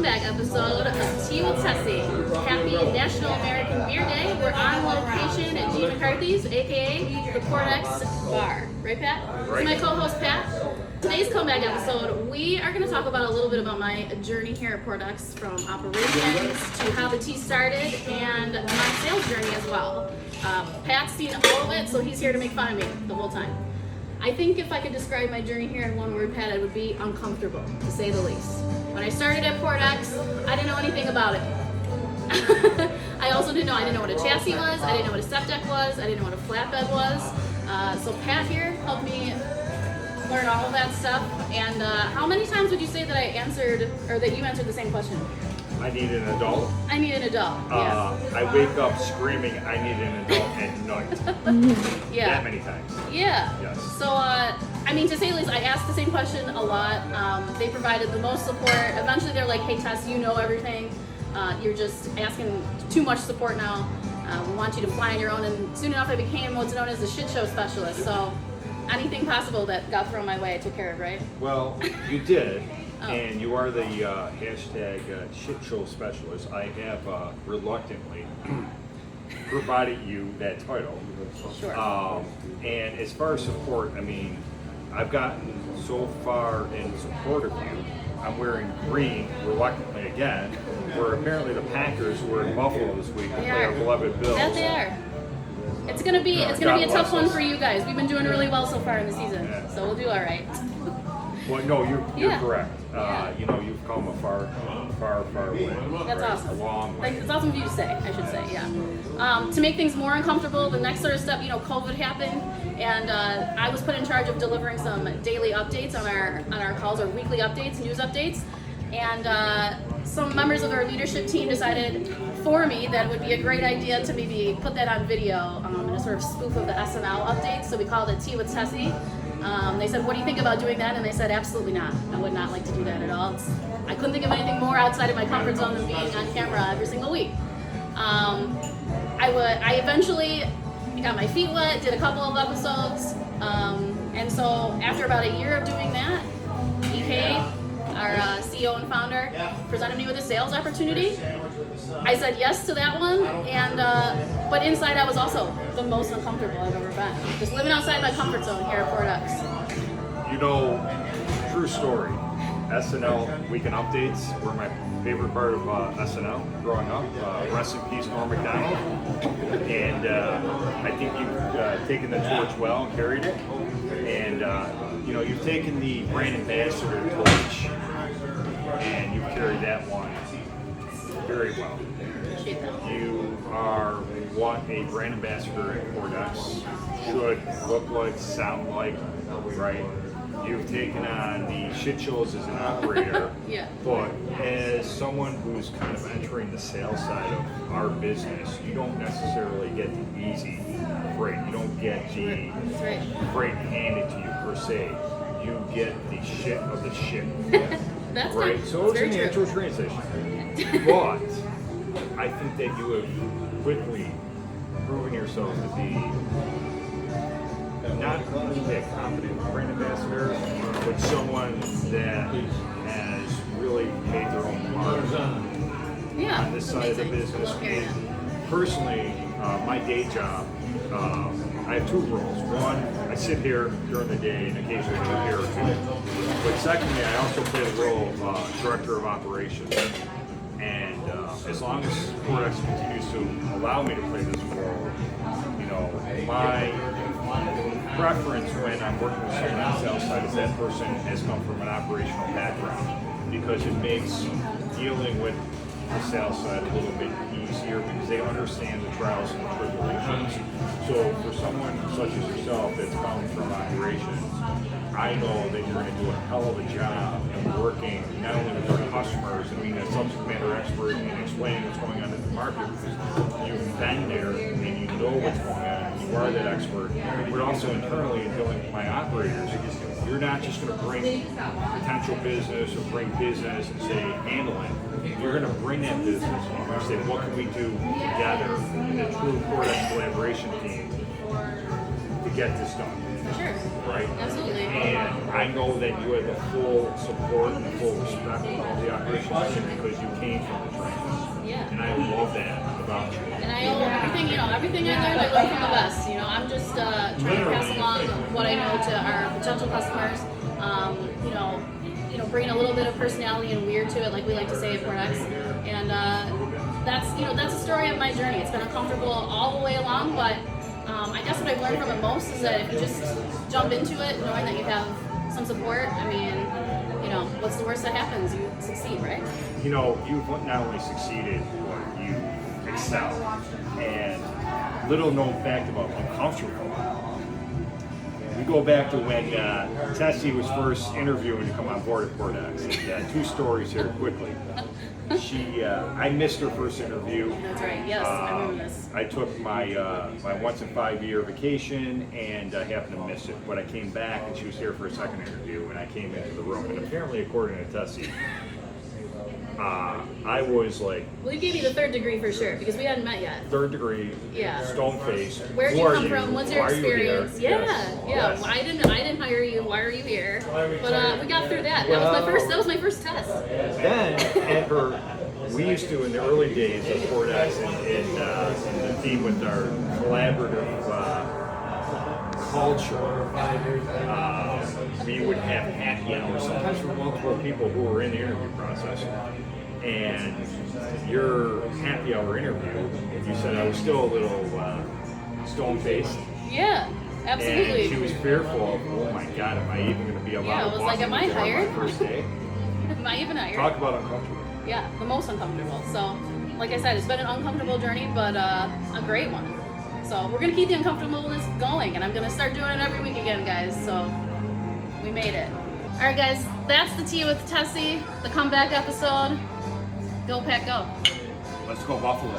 comeback episode of Tea with Tessie. Happy National American Beer Day. We're on location at G. McCarthy's, aka the Portex Bar. Right, Pat? Right. This is my co-host, Pat. Today's comeback episode, we are going to talk about a little bit about my journey here at Portex, from operations to how the tea started and my sales journey as well. Pat's seen all of it, so he's here to make fun of me the whole time. I think if I could describe my journey here in one word, Pat, it would be uncomfortable, to say the least. When I started at Portex, I didn't know anything about it. I didn't know what a chassis was, I didn't know what a step deck was, I didn't know what a flatbed was. So Pat here helped me learn all of that stuff. And how many times would you say that I answered, or that you answered the same question? I need an adult. I need an adult, yeah. I wake up screaming, I need an adult at night. Yeah. That many times. Yeah. Yes. So, to say the least, I asked the same question a lot. They provided the most support. Eventually, they're like, hey, Tess, you know everything. You're just asking too much support now. We want you to fly on your own. And soon enough, I became what's known as the shit show specialist. So, anything possible that got thrown my way, I took care of, right? Well, you did. Oh. And you are the hashtag shit show specialist. I have reluctantly provided you that title. Sure. And as far as support, I mean, I've gotten so far in support of you. I'm wearing green, reluctantly again, where apparently the Packers were in Buffalo this week to play our beloved Bills. That they are. It's gonna be a tough one for you guys. We've been doing really well so far in the season, so we'll do all right. Well, no, you're Yeah. correct. Yeah. You've come a far way. That's right? awesome. A long way. It's awesome of you to say, I should say, yeah. To make things more uncomfortable, the next sort of step, COVID happened, and I was put in charge of delivering some daily updates on our calls, or weekly updates, news updates, and some members of our leadership team decided for me that it would be a great idea to maybe put that on video in a sort of spoof of the SNL updates, so we called it Tea with Tessie. They said, what do you think about doing that? And they said, absolutely not. I would not like to do that at all. I couldn't think of anything more outside of my comfort zone than being on camera every single week. I eventually got my feet wet, did a couple of episodes, and so after about a year of doing that, EK, our CEO and founder, presented me with a sales opportunity. I said yes to that one, and but inside I was also the most uncomfortable I've ever been. Just living outside my comfort zone here at Portex. True story. SNL Weekend Updates were my favorite part of SNL growing up. Rest in peace, Norm Macdonald. And I think you've taken the torch well and carried it. And you've taken the brand ambassador torch, and you've carried that one very well. Appreciate that. You are what a brand ambassador at Portex should look like, sound like, right? You've taken on the shit shows as an operator, Yeah. but as someone who's kind of entering the sales side of our business, you don't necessarily get the easy freight. You don't get the That's right. freight handed to you per se. You get the shit of the shit. That's Right, good. so it's Very an true. natural transition. But I think that you have quickly proven yourself to be not only a competent brand ambassador, but someone that has really made their own mark on this side of the business. And personally, my day job, I have two roles. One, I sit here during the day and occasionally do a beer or two. But secondly, I also play the role of director of operations. And as long as Portex continues to allow me to play this role, my preference when I'm working with someone on the sales side is that person has come from an operational background, because it makes dealing with the sales side a little bit easier because they understand the trials and the tribulations. So for someone such as yourself that's come from operations, I know that you're going to do a hell of a job in working not only with our customers and being a subject matter expert and explaining what's going on in the market, because you've been there and you know what's going on, you are that expert, but also internally in dealing with my operators. You're not just going to bring potential business or bring business and say, handle it. You're going to bring that business and you're say, what can we do together in a true Portex collaboration team to get this done? For sure. Right? Absolutely. And I know that you had the full support and the full respect of all the operations team because you came from the training. Yeah. And I love that about you. And I owe everything, everything I learned from the best. I'm just trying to pass along what I know to our potential customers. Bringing a little bit of personality and weird to it, like we like to say at Portex. And that's the story of my journey. It's been uncomfortable all the way along, but I guess what I've learned from it most is that if you just jump into it, knowing that you have some support, what's the worst that happens? You succeed, right? You've not only succeeded, but you excelled. And little known fact about uncomfortable. We go back to when Tessie was first interviewing to come on board at Portex. And, 2 stories here quickly. I missed her first interview. That's right. Yes, I remember this. I took my once in 5-year vacation and I happened to miss it. But I came back and she was here for a second interview and I came into the room and apparently, according to Tessie, I was like... Well, you gave me the 3rd degree for sure because we hadn't met yet. 3rd degree, yeah. Stone face. Where'd you come from? What's your experience? You yeah. Yes. Why didn't hire you? Why are you here? But we got through that. That was my first test. Then we used to in the early days of Portex in the theme with our collaborative culture, we would have happy hours, sometimes for multiple people who were in the interview process. And your happy hour interview, you said I was still a little stone-faced. Yeah, absolutely. And she was fearful of, oh my God, am I even going to be allowed yeah, to I was walk like, am I in the door on hired? my first day? Am I even hired? Talk about uncomfortable. Yeah, the most uncomfortable. So, like I said, it's been an uncomfortable journey, but a great one. So we're going to keep the uncomfortableness going, and I'm going to start doing it every week again, guys. So we made it. All right, guys, that's the tea with Tessie, the comeback episode. Go Pack Go. Let's go Buffalo.